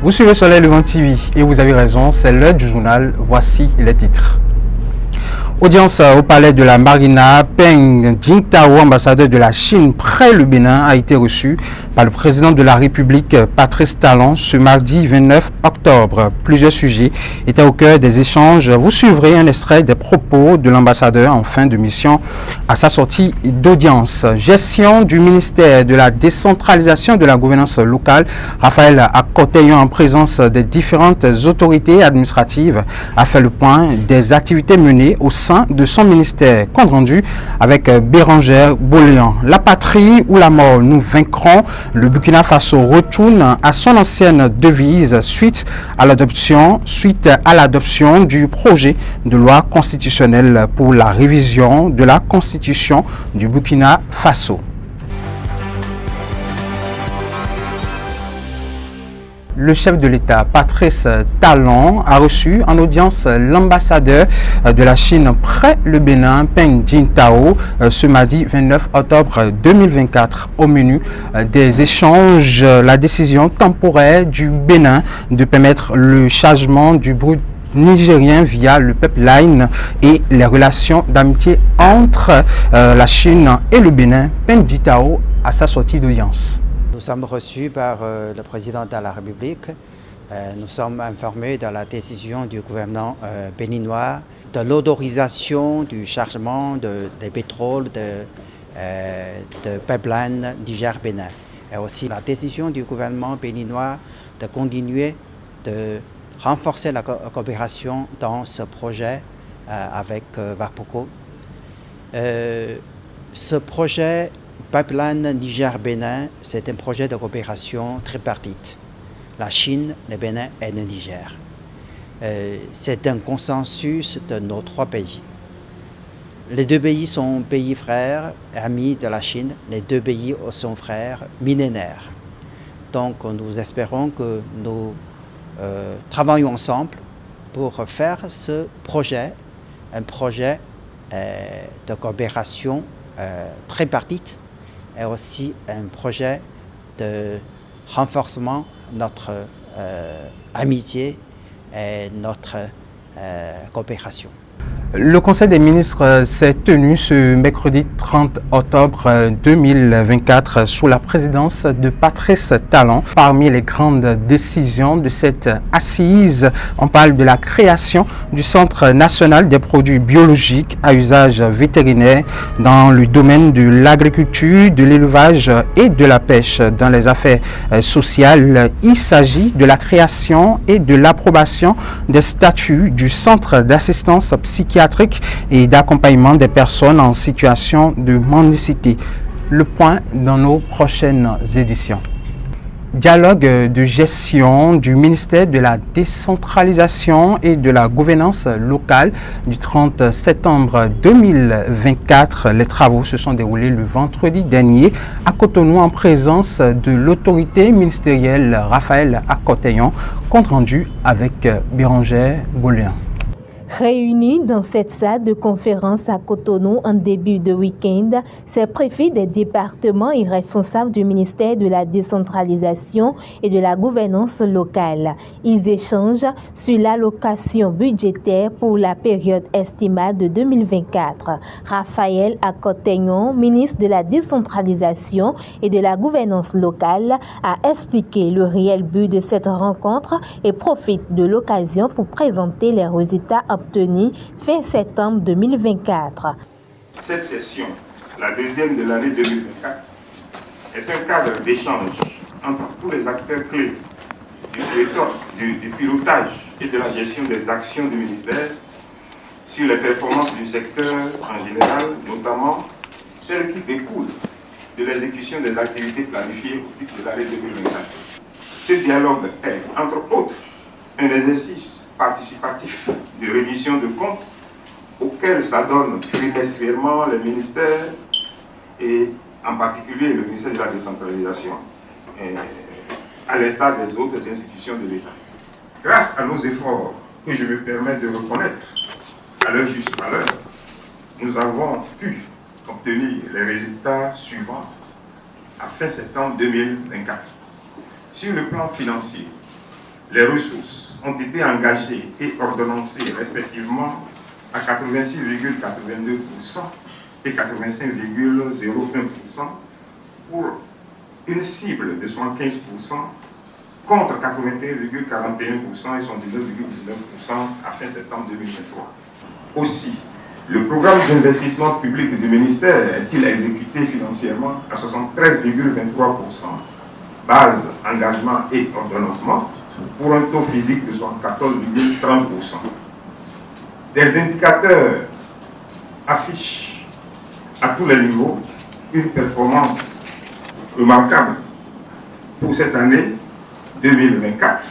Vous suivez Soleil Levant TV et vous avez raison, c'est l'heure du journal. Voici les titres. Audience au palais de la Marina, Peng Jintao, ambassadeur de la Chine près le Bénin, a été reçu par le président de la République, Patrice Talon, ce mardi 29 octobre. Plusieurs sujets étaient au cœur des échanges. Vous suivrez un extrait des propos de l'ambassadeur en fin de mission à sa sortie d'audience. Gestion du ministère de la décentralisation de la gouvernance locale, Raphaël Akoteyong, en présence des différentes autorités administratives, a fait le point des activités menées au sein de son ministère. Compte rendu avec Bérangère Boléan. La patrie ou la mort, nous vaincrons. Le Burkina Faso retourne à son ancienne devise suite à l'adoption du projet de loi constitutionnelle pour la révision de la constitution du Burkina Faso. Le chef de l'État, Patrice Talon, a reçu en audience l'ambassadeur de la Chine près le Bénin, Peng Jintao, ce mardi 29 octobre 2024. Au menu des échanges, la décision temporaire du Bénin de permettre le chargement du brut nigérien via le pipeline et les relations d'amitié entre la Chine et le Bénin. Peng Jintao à sa sortie d'audience. Nous sommes reçus par le président de la République. Nous sommes informés de la décision du gouvernement béninois de l'autorisation du chargement des pétroles de pipeline Niger-Bénin. Et aussi la décision du gouvernement béninois de continuer de renforcer la coopération dans ce projet avec Warpoko. Ce projet Pipeline Niger-Bénin, c'est un projet de coopération tripartite. La Chine, le Bénin et le Niger. C'est un consensus de nos trois pays. Les deux pays sont pays frères, amis de la Chine. Les deux pays sont frères millénaires. Donc nous espérons que nous travaillons ensemble pour faire ce projet, un projet de coopération tripartite, et aussi un projet de renforcement de notre amitié et notre coopération. Le Conseil des ministres s'est tenu ce mercredi 30 octobre 2024 sous la présidence de Patrice Talon. Parmi les grandes décisions de cette assise, on parle de la création du Centre national des produits biologiques à usage vétérinaire dans le domaine de l'agriculture, de l'élevage et de la pêche. Dans les affaires sociales, il s'agit de la création et de l'approbation des statuts du Centre d'assistance psychiatrique et d'accompagnement des personnes en situation de mendicité. Le point dans nos prochaines éditions. Dialogue de gestion du ministère de la décentralisation et de la gouvernance locale du 30 septembre 2024. Les travaux se sont déroulés le vendredi dernier à Cotonou en présence de l'autorité ministérielle Raphaël Akoteyong, compte rendu avec Bérangère Boléan. Réunis dans cette salle de conférence à Cotonou en début de week-end, ces préfets des départements et responsables du ministère de la décentralisation et de la gouvernance locale. Ils échangent sur l'allocation budgétaire pour la période estimale de 2024. Raphaël Akoteyong, ministre de la décentralisation et de la gouvernance locale, a expliqué le réel but de cette rencontre et profite de l'occasion pour présenter les résultats obtenu fin septembre 2024. Cette session, la deuxième de l'année 2024, est un cadre d'échange entre tous les acteurs clés du pilotage et de la gestion des actions du ministère sur les performances du secteur en général, notamment celles qui découlent de l'exécution des activités planifiées au titre de l'année 2024. Ce dialogue est, entre autres, un exercice participatif de reddition de comptes auquel s'adonnent trimestriellement les ministères et en particulier le ministère de la décentralisation, à l'instar des autres institutions de l'État. Grâce à nos efforts que je me permets de reconnaître à leur juste valeur, nous avons pu obtenir les résultats suivants à fin septembre 2024. Sur le plan financier, les ressources ont été engagées et ordonnancées respectivement à 86,82% et 85,01% pour une cible de 75% contre 81,41% et 79,19% à fin septembre 2023. Aussi, le programme d'investissement public du ministère est-il exécuté financièrement à 73,23%, base, engagement et ordonnancement, pour un taux physique de 74,30%. Des indicateurs affichent à tous les niveaux une performance remarquable pour cette année 2024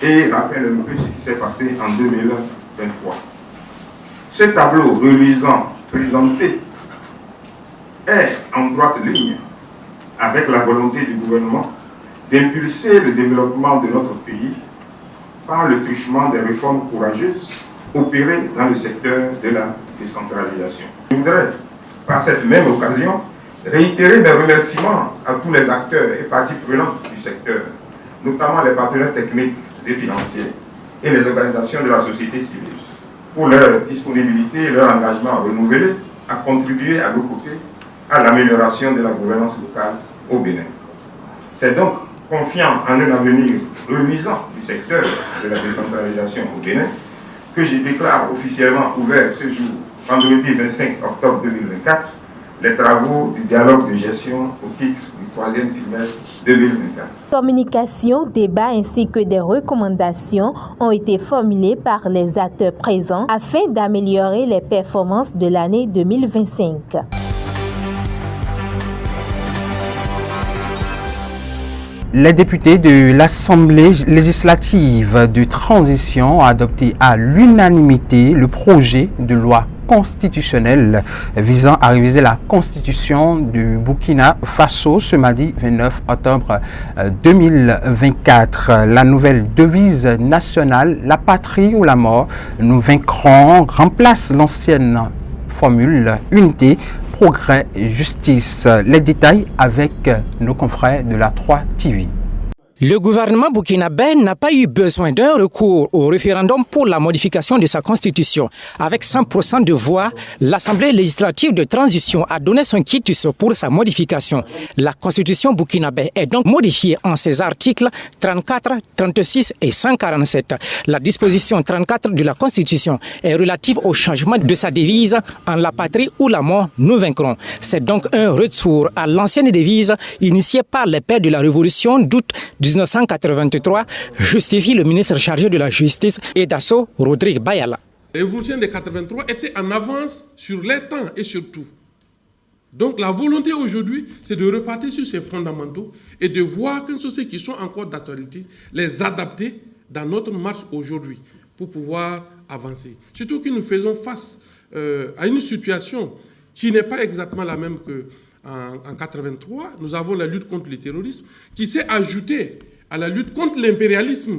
et rappelle un peu ce qui s'est passé en 2023. Ce tableau reluisant présenté est en droite ligne avec la volonté du gouvernement d'impulser le développement de notre pays par le truchement des réformes courageuses opérées dans le secteur de la décentralisation. Je voudrais, par cette même occasion, réitérer mes remerciements à tous les acteurs et parties prenantes du secteur, notamment les partenaires techniques et financiers et les organisations de la société civile, pour leur disponibilité et leur engagement renouvelé à contribuer à nos côtés à l'amélioration de la gouvernance locale au Bénin. C'est donc confiant en un avenir reluisant du secteur de la décentralisation au Bénin que je déclare officiellement ouvert ce jour, vendredi 25 octobre 2024, les travaux du dialogue de gestion au titre du 3e trimestre 2024. Communication, débats ainsi que des recommandations ont été formulées par les acteurs présents afin d'améliorer les performances de l'année 2025. Les députés de l'Assemblée législative de transition ont adopté à l'unanimité le projet de loi constitutionnelle visant à réviser la constitution du Burkina Faso ce mardi 29 octobre 2024. La nouvelle devise nationale, la patrie ou la mort, nous vaincrons, remplace l'ancienne formule unité, progrès et justice. Les détails avec nos confrères de la 3 TV. Le gouvernement burkinabé n'a pas eu besoin d'un recours au référendum pour la modification de sa constitution. Avec 100% de voix, l'Assemblée législative de transition a donné son quitus pour sa modification. La constitution burkinabé est donc modifiée en ses articles 34, 36 et 147. La disposition 34 de la constitution est relative au changement de sa devise en la patrie ou la mort, nous vaincrons. C'est donc un retour à l'ancienne devise initiée par les pères de la Révolution d'août 1983, justifie le ministre chargé de la Justice et d'Assaut, Rodrigue Bayala. La révolution de 83 était en avance sur les temps et sur tout. Donc la volonté aujourd'hui, c'est de repartir sur ces fondamentaux et de voir quels sont ceux qui sont encore d'actualité, les adapter dans notre marche aujourd'hui pour pouvoir avancer. Surtout que nous faisons face à une situation qui n'est pas exactement la même que en 83, nous avons la lutte contre le terrorisme qui s'est ajoutée à la lutte contre l'impérialisme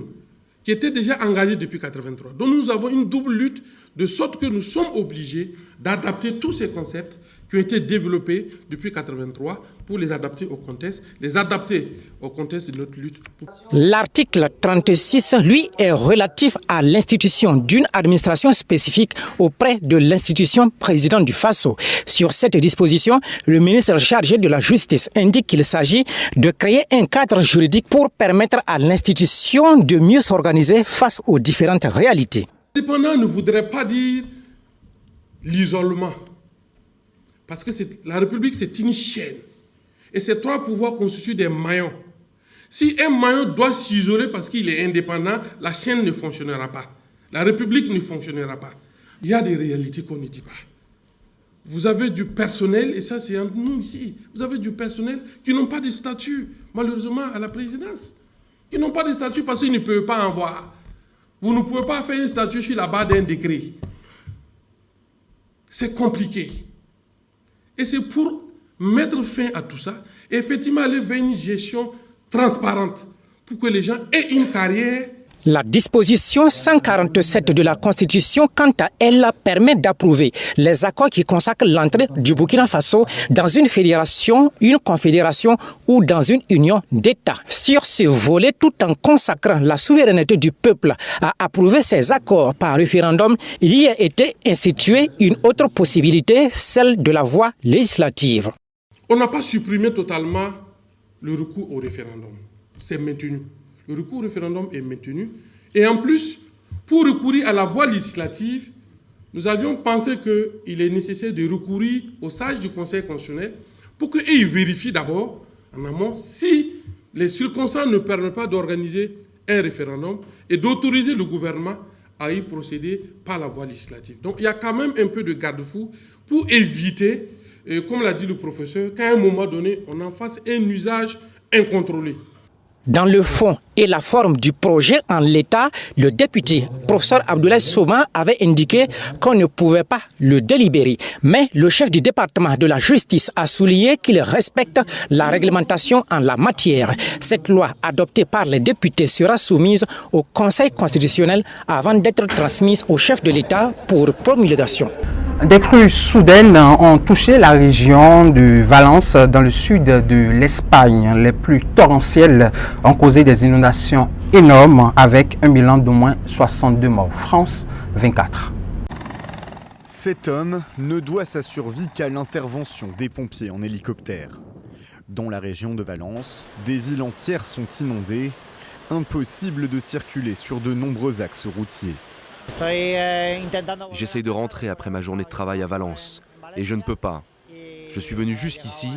qui était déjà engagée depuis 83. Donc nous avons une double lutte de sorte que nous sommes obligés d'adapter tous ces concepts qui ont été développés depuis 83 pour les adapter au contexte de notre lutte. L'article 36, lui, est relatif à l'institution d'une administration spécifique auprès de l'institution président du Faso. Sur cette disposition, le ministre chargé de la Justice indique qu'il s'agit de créer un cadre juridique pour permettre à l'institution de mieux s'organiser face aux différentes réalités. L'indépendant ne voudrait pas dire l'isolement. Parce que la République, c'est une chaîne. Et ces trois pouvoirs constituent des maillons. Si un maillon doit s'isoler parce qu'il est indépendant, la chaîne ne fonctionnera pas. La République ne fonctionnera pas. Il y a des réalités qu'on ne dit pas. Vous avez du personnel, et ça c'est entre nous ici, vous avez du personnel qui n'ont pas de statut, malheureusement, à la présidence. Ils n'ont pas de statut parce qu'ils ne peuvent pas en voir. Vous ne pouvez pas faire un statut sur la base d'un décret. C'est compliqué. Et c'est pour mettre fin à tout ça, et effectivement aller vers une gestion transparente, pour que les gens aient une carrière La disposition 147 de la Constitution, quant à elle, permet d'approuver les accords qui consacrent l'entrée du Burkina Faso dans une fédération, une confédération ou dans une union d'États. Sur ce volet, tout en consacrant la souveraineté du peuple à approuver ces accords par référendum, il y a été institué une autre possibilité, celle de la voie législative. On n'a pas supprimé totalement le recours au référendum. C'est maintenu. Le recours au référendum est maintenu. Et en plus, pour recourir à la voie législative, nous avions pensé qu'il est nécessaire de recourir aux sages du Conseil constitutionnel pour qu'ils vérifient d'abord, en amont, si les circonstances ne permettent pas d'organiser un référendum et d'autoriser le gouvernement à y procéder par la voie législative. Donc il y a quand même un peu de garde-fou pour éviter, comme l'a dit le professeur, qu'à un moment donné, on en fasse un usage incontrôlé. Dans le fond et la forme du projet en l'état, le député professeur Abdoulaye Souma avait indiqué qu'on ne pouvait pas le délibérer. Mais le chef du département de la justice a souligné qu'il respecte la réglementation en la matière. Cette loi adoptée par les députés sera soumise au Conseil constitutionnel avant d'être transmise au chef de l'État pour promulgation. Des crues soudaines ont touché la région de Valence dans le sud de l'Espagne. Les pluies torrentielles ont causé des inondations énormes avec un bilan d'au moins 62 morts. France 24. Cet homme ne doit sa survie qu'à l'intervention des pompiers en hélicoptère. Dans la région de Valence, des villes entières sont inondées. Impossible de circuler sur de nombreux axes routiers. J'essaye de rentrer après ma journée de travail à Valence et je ne peux pas. Je suis venu jusqu'ici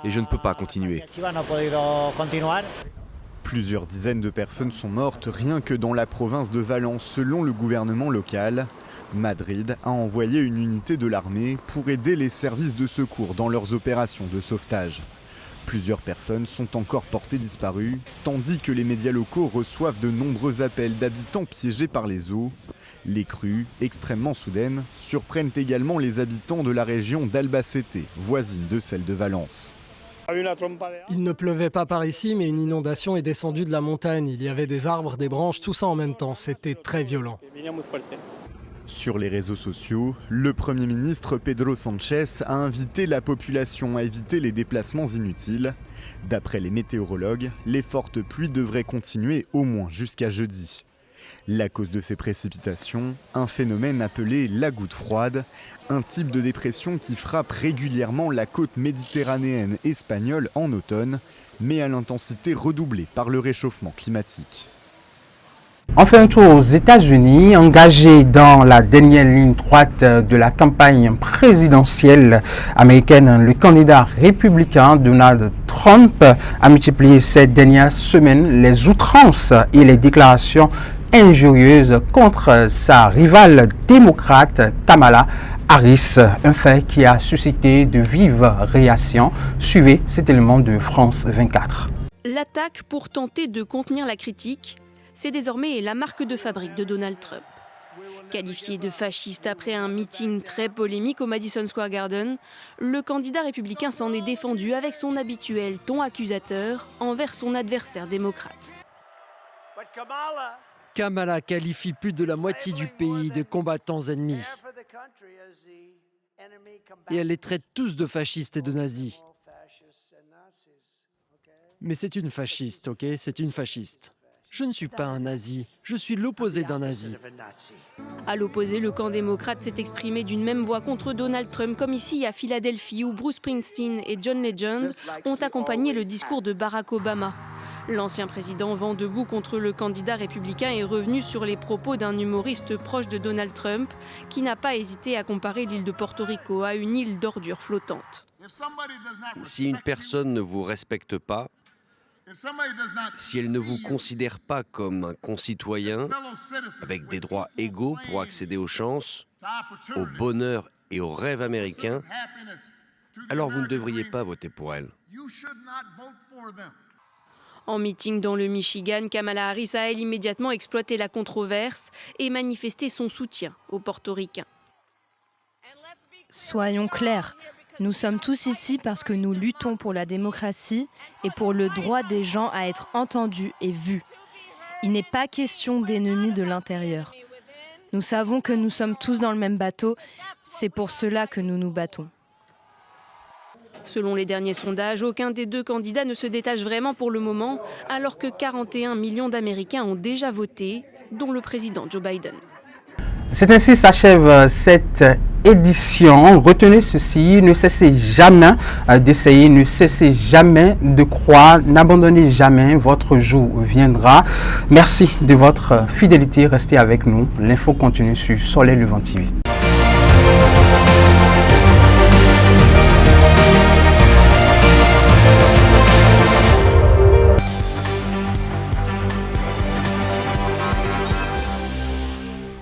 et je ne peux pas continuer. Plusieurs dizaines de personnes sont mortes rien que dans la province de Valence selon le gouvernement local. Madrid a envoyé une unité de l'armée pour aider les services de secours dans leurs opérations de sauvetage. Plusieurs personnes sont encore portées disparues, tandis que les médias locaux reçoivent de nombreux appels d'habitants piégés par les eaux. Les crues, extrêmement soudaines, surprennent également les habitants de la région d'Albacete, voisine de celle de Valence. Il ne pleuvait pas par ici, mais une inondation est descendue de la montagne. Il y avait des arbres, des branches, tout ça en même temps. C'était très violent. Sur les réseaux sociaux, le Premier ministre Pedro Sánchez a invité la population à éviter les déplacements inutiles. D'après les météorologues, les fortes pluies devraient continuer au moins jusqu'à jeudi. La cause de ces précipitations, un phénomène appelé la goutte froide, un type de dépression qui frappe régulièrement la côte méditerranéenne espagnole en automne, mais à l'intensité redoublée par le réchauffement climatique. On fait un tour aux États-Unis, engagé dans la dernière ligne droite de la campagne présidentielle américaine. Le candidat républicain Donald Trump a multiplié ces dernières semaines les outrances et les déclarations injurieuses contre sa rivale démocrate Kamala Harris, un fait qui a suscité de vives réactions. Suivez cet élément de France 24. L'attaque pour tenter de contenir la critique, c'est désormais la marque de fabrique de Donald Trump. Qualifié de fasciste après un meeting très polémique au Madison Square Garden, le candidat républicain s'en est défendu avec son habituel ton accusateur envers son adversaire démocrate. Kamala qualifie plus de la moitié du pays de combattants ennemis. Et elle les traite tous de fascistes et de nazis. Mais c'est une fasciste, ok? C'est une fasciste. Je ne suis pas un nazi, je suis l'opposé d'un nazi. À l'opposé, le camp démocrate s'est exprimé d'une même voix contre Donald Trump, comme ici à Philadelphie, où Bruce Springsteen et John Legend ont accompagné le discours de Barack Obama. L'ancien président vent debout contre le candidat républicain est revenu sur les propos d'un humoriste proche de Donald Trump, qui n'a pas hésité à comparer l'île de Porto Rico à une île d'ordures flottante. Si une personne ne vous respecte pas, si elle ne vous considère pas comme un concitoyen avec des droits égaux pour accéder aux chances, au bonheur et aux rêves américains, alors vous ne devriez pas voter pour elle. En meeting dans le Michigan, Kamala Harris a elle immédiatement exploité la controverse et manifesté son soutien aux Portoricains. Soyons clairs. Nous sommes tous ici parce que nous luttons pour la démocratie et pour le droit des gens à être entendus et vus. Il n'est pas question d'ennemis de l'intérieur. Nous savons que nous sommes tous dans le même bateau, c'est pour cela que nous nous battons. Selon les derniers sondages, aucun des deux candidats ne se détache vraiment pour le moment, alors que 41 millions d'Américains ont déjà voté, dont le président Joe Biden. C'est ainsi s'achève cette édition. Retenez ceci, ne cessez jamais d'essayer, ne cessez jamais de croire, n'abandonnez jamais, votre jour viendra. Merci de votre fidélité, restez avec nous. L'info continue sur Soleil Levant TV.